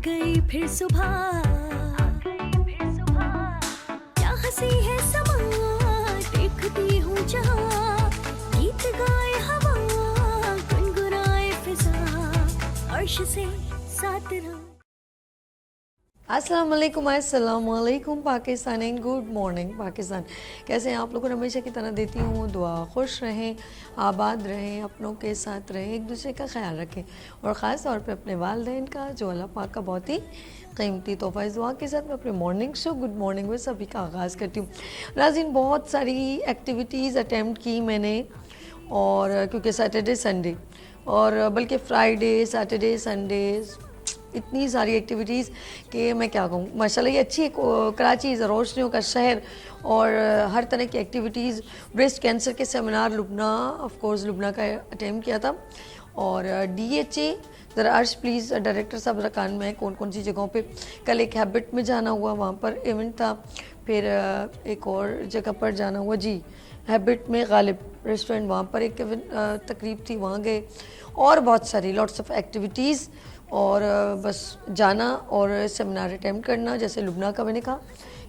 गई फिर सुबह, क्या हंसी है समा, देखती हूँ जहाँ, गीत गाए हवा, गुनगुनाए फिजा, अर्श से साथ रहा। अस्सलाम वालेकुम Pakistan and good morning Pakistan. कैसे हैं आप लोग? हमेशा की तरह देती हूँ दुआ, खुश रहें, आबाद रहें, अपनों के साथ रहें, एक दूसरे का ख्याल रखें और ख़ास तौर पे अपने वालिदैन का, जो अल्लाह पाक का बहुत ही कीमती तोहफ़ा। इस दुआ के साथ मैं अपने मॉर्निंग शो गुड मॉर्निंग में सभी का आगाज़ करती हूँ। नाज़रीन, बहुत सारी एक्टिविटीज़ अटैम्प्ट की मैंने, और क्योंकि सैटरडे संडे और बल्कि फ्राइडे सैटरडे संडेज़ इतनी सारी एक्टिविटीज़ कि मैं क्या कहूँ। माशाल्लाह ये अच्छी कराची इज़ रोशनियों का शहर, और हर तरह की एक्टिविटीज़। ब्रेस्ट कैंसर के seminar Lubna, of course Lubna का अटेम्प्ट किया था, और DHA ज़रा अर्श प्लीज़ डायरेक्टर साहब ज़रा कान में कौन कौन सी जगहों पे। कल एक हैबिट में जाना हुआ, वहाँ पर इवेंट था, फिर एक और जगह पर जाना हुआ जी, हैबिट में गालिब रेस्टोरेंट, वहाँ पर एक तकरीब थी, वहाँ गए, और बहुत सारी लॉट्स ऑफ एक्टिविटीज़, और बस जाना और सेमिनार अटेम्प्ट करना। जैसे लुबना का मैंने कहा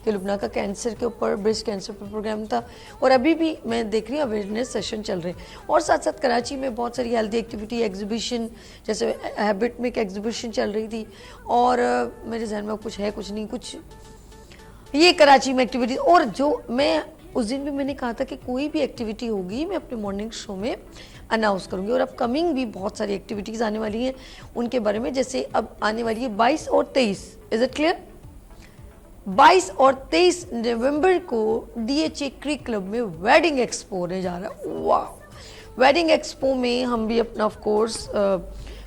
कि लुबना का कैंसर के ऊपर, ब्रेस्ट कैंसर पर प्रोग्राम था, और अभी भी मैं देख रही हूँ अवेयरनेस सेशन चल रहे हैं, और साथ साथ कराची में बहुत सारी हेल्दी एक्टिविटी एग्जीबिशन, जैसे हैबिट में एक एग्जीबिशन चल रही थी, और मेरे जहन में कुछ है कुछ नहीं कुछ ये कराची में एक्टिविटी। और जो मैं उस दिन भी मैंने कहा था कि कोई भी एक्टिविटी होगी मैं अपने मॉर्निंग शो में अनाउंस करूंगी, और अपकमिंग भी बहुत सारी एक्टिविटीज़ आने वाली हैं उनके बारे में। जैसे अब आने वाली है 22 और 23, इज इट क्लियर? 22 और 23 नवंबर को DHA क्रिक क्लब में वेडिंग एक्सपो होने जा रहा है। वाह! वेडिंग एक्सपो में हम भी अपना of course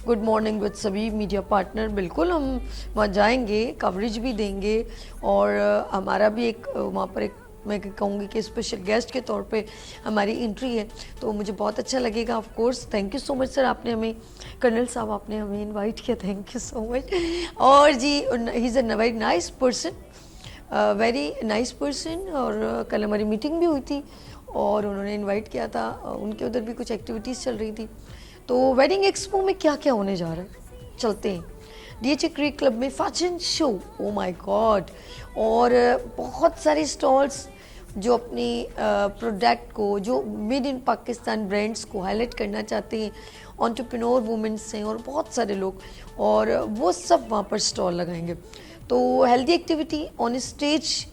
good morning with सभी मीडिया पार्टनर, बिल्कुल हम वहाँ जाएंगे, कवरेज भी देंगे, और हमारा भी एक वहाँ पर एक मैं कहूँगी कि स्पेशल गेस्ट के तौर पे हमारी एंट्री है, तो मुझे बहुत अच्छा लगेगा। Of course thank you so much sir, आपने हमें, कर्नल साहब आपने हमें इनवाइट किया, थैंक यू सो मच। और जी he is a very nice person, very nice person, और कल हमारी मीटिंग भी हुई थी और उन्होंने इन्वाइट किया था, उनके उधर भी कुछ एक्टिविटीज़ चल रही थी। तो वेडिंग एक्सपो में क्या क्या होने जा रहा है, चलते हैं। DHA क्रिक क्लब में fashion show, oh my God, और बहुत सारे स्टॉल्स जो अपनी प्रोडक्ट को, जो मेड इन पाकिस्तान ब्रांड्स को हाईलाइट करना चाहते हैं, एंटरप्रेन्योर वुमेन्स हैं और बहुत सारे लोग, और वो सब वहाँ पर स्टॉल लगाएंगे। तो हेल्दी एक्टिविटी ऑन स्टेज,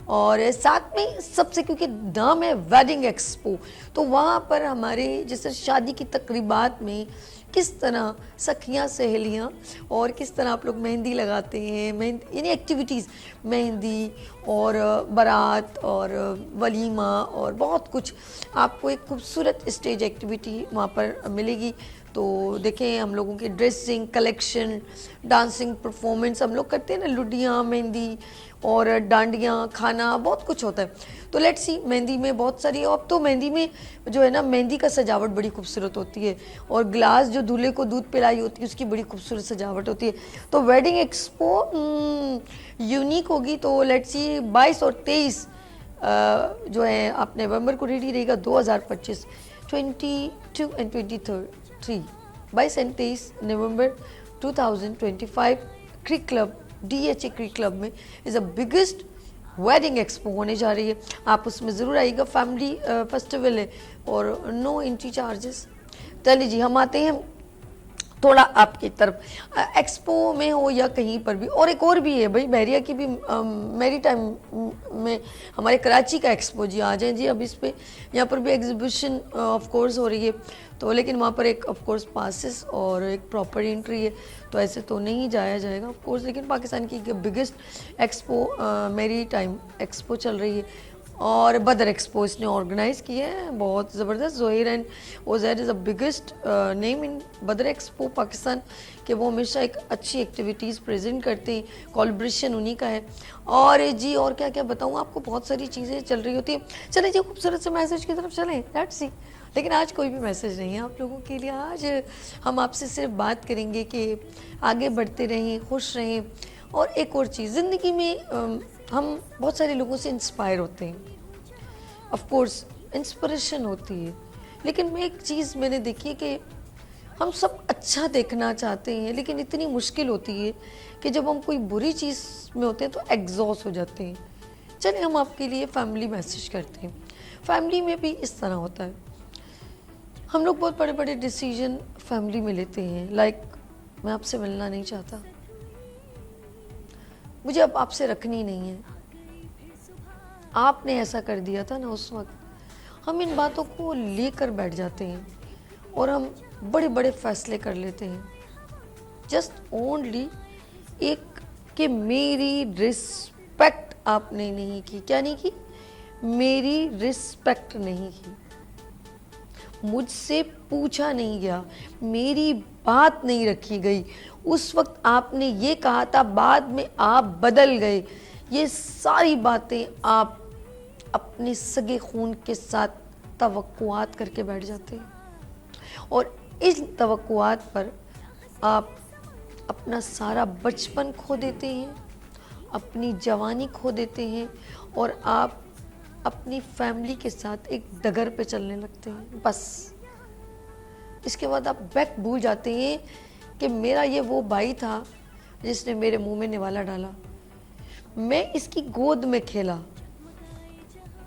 और साथ में सबसे, क्योंकि नाम है वेडिंग एक्सपो, तो वहाँ पर हमारे जैसे शादी की तकरीबात में किस तरह सखियाँ सहेलियाँ, और किस तरह आप लोग मेहंदी लगाते हैं, मेहंदी यानी एक्टिविटीज़, मेहंदी और बारात और वलीमा और बहुत कुछ, आपको एक खूबसूरत स्टेज एक्टिविटी वहाँ पर मिलेगी। तो देखें हम लोगों की ड्रेसिंग कलेक्शन, डांसिंग परफॉर्मेंस हम लोग करते हैं ना, लुडियाँ, मेहंदी और डांडियाँ, खाना, बहुत कुछ होता है। तो लेट्स सी, मेहंदी में बहुत सारी, अब तो मेहंदी में जो है ना, मेहंदी का सजावट बड़ी खूबसूरत होती है, और ग्लास जो दूल्हे को दूध पिलाई होती है उसकी बड़ी खूबसूरत सजावट होती है। तो वेडिंग एक्सपो यूनिक होगी। तो लेट्स सी 22 और 23 जो है आप नवंबर को रेडी रहेगा 2025, 22 एंड 23, 22 एंड 23 नवंबर 2025 Creek Club, DHA Creek Club में is a biggest wedding expo होने जा रही है। आप उसमें ज़रूर आइएगा, फैमिली फेस्टिवल है और नो एंट्री चार्जेस। चलिए जी, हम आते हैं थोड़ा आपकी तरफ, एक्सपो में हो या कहीं पर भी। और एक और भी है भाई, बहरिया की भी मेरी टाइम में हमारे कराची का एक्सपो, जी आ जाए जी। अब इस पे यहाँ पर भी एग्जीबिशन ऑफ कोर्स हो रही है, तो लेकिन वहाँ पर एक ऑफ कोर्स पासिस और एक प्रॉपर एंट्री है, तो ऐसे तो नहीं जाया जाएगा ऑफ कोर्स। लेकिन पाकिस्तान की बिगेस्ट एक्सपो मेरी टाइम एक्सपो चल रही है, और बदर एक्सपो इसने ऑर्गेनाइज़ की है, बहुत ज़बरदस्त। Zohir and Uzair is the biggest name in बदर एक्सपो पाकिस्तान, कि वो हमेशा एक अच्छी एक्टिविटीज़ प्रेजेंट करते हैं, कोलैबोरेशन उन्हीं का है। और जी और क्या क्या बताऊँ आपको, बहुत सारी चीज़ें चल रही होती हैं। चलें जी, खूबसूरत से मैसेज की तरफ चलें, लेट्स सी। लेकिन आज कोई भी मैसेज नहीं है आप लोगों के लिए, आज हम आपसे सिर्फ बात करेंगे कि आगे बढ़ते रहें, खुश रहें। और एक और चीज़, ज़िंदगी में हम बहुत सारे लोगों से इंस्पायर होते हैं, ऑफ कोर्स इंस्पिरेशन होती है, लेकिन मैं एक चीज़ मैंने देखी कि हम सब अच्छा देखना चाहते हैं, लेकिन इतनी मुश्किल होती है कि जब हम कोई बुरी चीज़ में होते हैं तो एग्जॉस्ट हो जाते हैं। चलिए हम आपके लिए फैमिली मैसेज करते हैं। फैमिली में भी इस तरह होता है, हम लोग बहुत बड़े बड़े डिसीजन फैमिली में लेते हैं। लाइक मैं आपसे मिलना नहीं चाहता, मुझे अब आपसे रखनी नहीं है, आपने ऐसा कर दिया था ना उस वक्त। हम इन बातों को लेकर बैठ जाते हैं और हम बड़े बड़े फैसले कर लेते हैं जस्ट ओनली एक कि मेरी रिस्पेक्ट आपने नहीं की। क्या नहीं की? मेरी रिस्पेक्ट नहीं की, मुझसे पूछा नहीं गया, मेरी बात नहीं रखी गई। उस वक्त आपने ये कहा था, बाद में आप बदल गए। ये सारी बातें आप अपने सगे खून के साथ तवक्कुआत करके बैठ जाते हैं और इन तवक्कुआत पर आप अपना सारा बचपन खो देते हैं, अपनी जवानी खो देते हैं और आप अपनी फैमिली के साथ एक डगर पे चलने लगते हैं। बस इसके बाद आप बैक भूल जाते हैं कि मेरा ये वो भाई था जिसने मेरे मुंह में निवाला डाला, मैं इसकी गोद में खेला,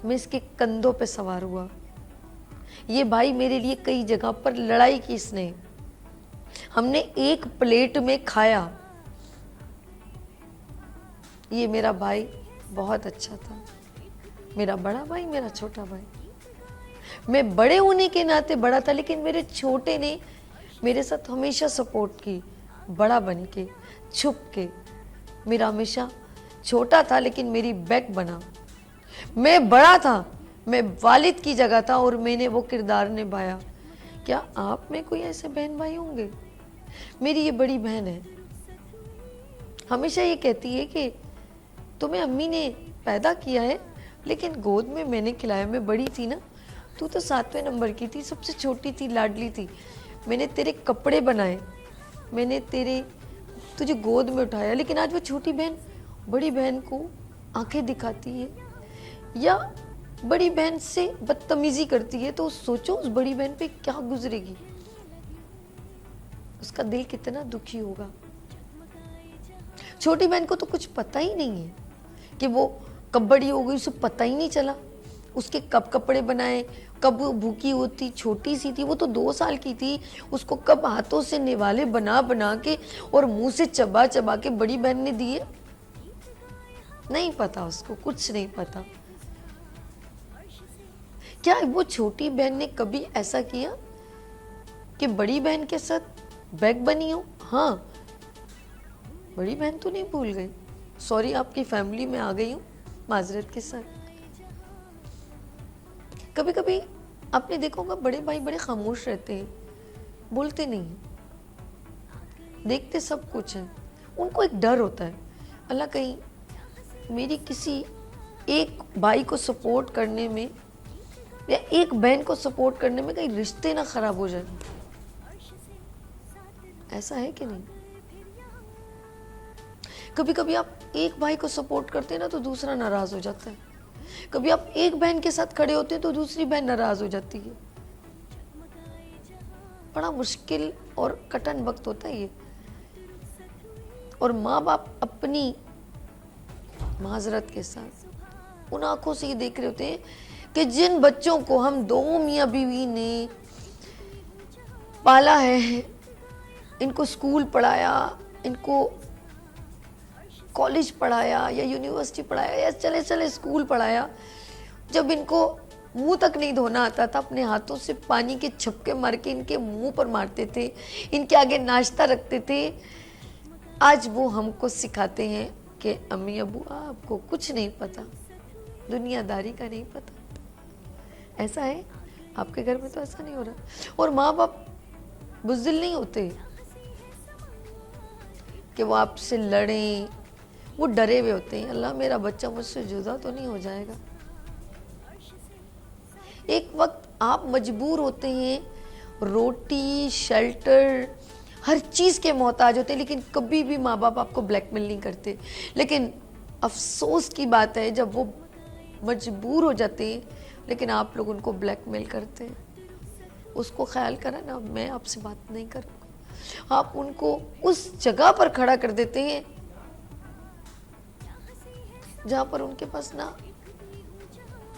मैं इसके कंधों पे सवार हुआ, ये भाई मेरे लिए कई जगह पर लड़ाई की इसने, हमने एक प्लेट में खाया। ये मेरा भाई बहुत अच्छा था, मेरा बड़ा भाई, मेरा छोटा भाई। मैं बड़े होने के नाते बड़ा था, लेकिन मेरे छोटे ने मेरे साथ हमेशा सपोर्ट की, बड़ा बन के, छुप के। मेरा हमेशा छोटा था लेकिन मेरी बैक बना। मैं बड़ा था, मैं वालिद की जगह था और मैंने वो किरदार निभाया। क्या आप में कोई ऐसे बहन भाई होंगे? मेरी ये बड़ी बहन है, हमेशा ये कहती है कि तुम्हें अम्मी ने पैदा किया है लेकिन गोद में मैंने खिलाया। मैं बड़ी थी ना, तू तो 7वें नंबर की थी, सबसे छोटी थी, लाडली थी। मैंने तेरे कपड़े बनाए, मैंने तुझे गोद में उठाया, लेकिन आज वो छोटी बहन बड़ी बहन को आंखें दिखाती है या बड़ी बहन से बदतमीजी करती है, तो सोचो उस बड़ी बहन पे क्या गुजरेगी, उसका दिल कितना दुखी होगा। छोटी बहन को तो कुछ पता ही नहीं है कि वो कब बड़ी हो गई, उसे पता ही नहीं चला उसके कब कपड़े बनाए, कब वो भूखी होती, छोटी सी थी, वो तो 2 साल की थी, उसको कब हाथों से निवाले बना बना के और मुंह से चबा चबा के बड़ी बहन ने दिए, नहीं पता उसको, कुछ नहीं पता। क्या वो छोटी बहन ने कभी ऐसा किया कि बड़ी बहन के साथ बैक बनी हो? हाँ, बड़ी बहन तो नहीं भूल गई, सॉरी आपकी फैमिली में आ गई हूँ माजरत के साथ। कभी कभी आपने देखा होगा बड़े भाई बड़े खामोश रहते हैं, बोलते नहीं, देखते सब कुछ है, उनको एक डर होता है, अल्लाह कहीं मेरी किसी एक भाई को सपोर्ट करने में या एक बहन को सपोर्ट करने में कहीं रिश्ते ना खराब हो जाए। ऐसा है कि नहीं? कभी कभी आप एक भाई को सपोर्ट करते हैं ना तो दूसरा नाराज हो जाता है, कभी आप एक बहन के साथ खड़े होते हैं तो दूसरी बहन नाराज हो जाती है। बड़ा मुश्किल और कठिन वक्त होता है ये, और माँ बाप अपनी माजरत के साथ उन आंखों से ये देख रहे होते हैं कि जिन बच्चों को हम 2 मियाँ बीवी ने पाला है, इनको स्कूल पढ़ाया, इनको कॉलेज पढ़ाया या यूनिवर्सिटी पढ़ाया या चले चले स्कूल पढ़ाया, जब इनको मुंह तक नहीं धोना आता था, अपने हाथों से पानी के छपके मार के इनके मुंह पर मारते थे, इनके आगे नाश्ता रखते थे। आज वो हमको सिखाते हैं कि अम्मी अबू आपको कुछ नहीं पता, दुनियादारी का नहीं पता। ऐसा है आपके घर में? तो ऐसा नहीं हो रहा। और माँ बाप बुज़दिल नहीं होते कि वो आपसे लड़ें, वो डरे हुए होते हैं, अल्लाह मेरा बच्चा मुझसे जुदा तो नहीं हो जाएगा। एक वक्त आप मजबूर होते हैं, रोटी, शेल्टर, हर चीज़ के मोहताज होते हैं, लेकिन कभी भी माँ बाप आपको ब्लैकमेल नहीं करते। लेकिन अफसोस की बात है जब वो मजबूर हो जाते हैं, लेकिन आप लोग उनको ब्लैकमेल करते हैं, उसको ख्याल करा ना, मैं आपसे बात नहीं करूँगा। आप उनको उस जगह पर खड़ा कर देते हैं जहाँ पर उनके पास ना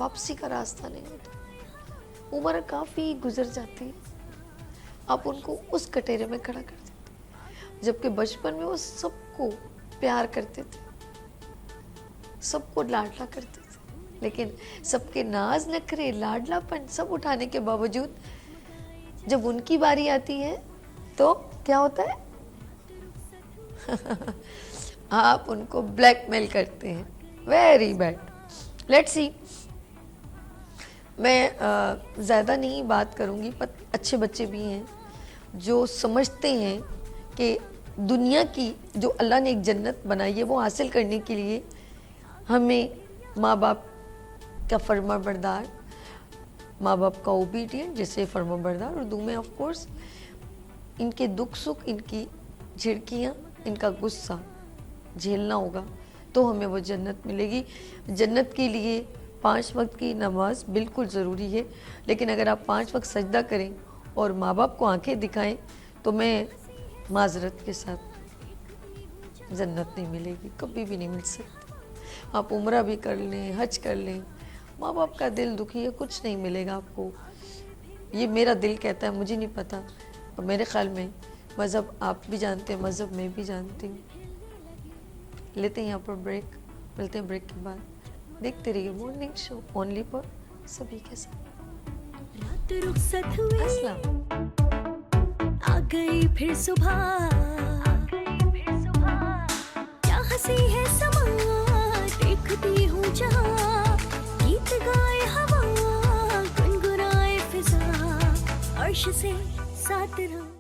वापसी का रास्ता नहीं होता। उम्र काफ़ी गुजर जाती है, आप उनको उस कटोरे में खड़ा कर देते। जबकि बचपन में वो सबको प्यार करते थे, सबको लाडला करते थे, लेकिन सबके नाज नखरे लाडलापन सब उठाने के बावजूद जब उनकी बारी आती है तो क्या होता है? आप उनको ब्लैकमेल करते हैं। Very bad. Let's see. मैं ज़्यादा नहीं बात करूँगी, पर अच्छे बच्चे भी हैं जो समझते हैं कि दुनिया की जो अल्लाह ने एक जन्नत बनाई है वो हासिल करने के लिए हमें माँ बाप का फर्माबरदार, माँ बाप का ओबीडियंट जैसे फर्माबरदार, उर्दू में ऑफ कोर्स इनके दुख सुख, इनकी झिड़कियाँ, इनका गुस्सा झेलना होगा, तो हमें वो जन्नत मिलेगी। जन्नत के लिए 5 वक्त की नमाज बिल्कुल ज़रूरी है, लेकिन अगर आप 5 वक्त सजदा करें और माँ बाप को आंखें दिखाएं तो मैं माजरत के साथ जन्नत नहीं मिलेगी, कभी भी नहीं मिल सकती। आप उम्रा भी कर लें, हज कर लें, माँ बाप का दिल दुखी है, कुछ नहीं मिलेगा आपको। ये मेरा दिल कहता है, मुझे नहीं पता, और मेरे ख्याल में मज़हब आप भी जानते हैं, मज़हब मैं भी जानती हूँ। लेते हैं यहाँ पर ब्रेक, मिलते हैं ब्रेक के बाद। देखते रहिए मॉर्निंग शो ओनली पर सभी के साथ। रात रुखसत हुई, अस्सलाम। आ गई फिर सुबह, क्या हंसी है समा, देखती हूँ जहाँ, गीत गाए हवा, गुनगुनाए फिजा, अर्श से साथ रहो।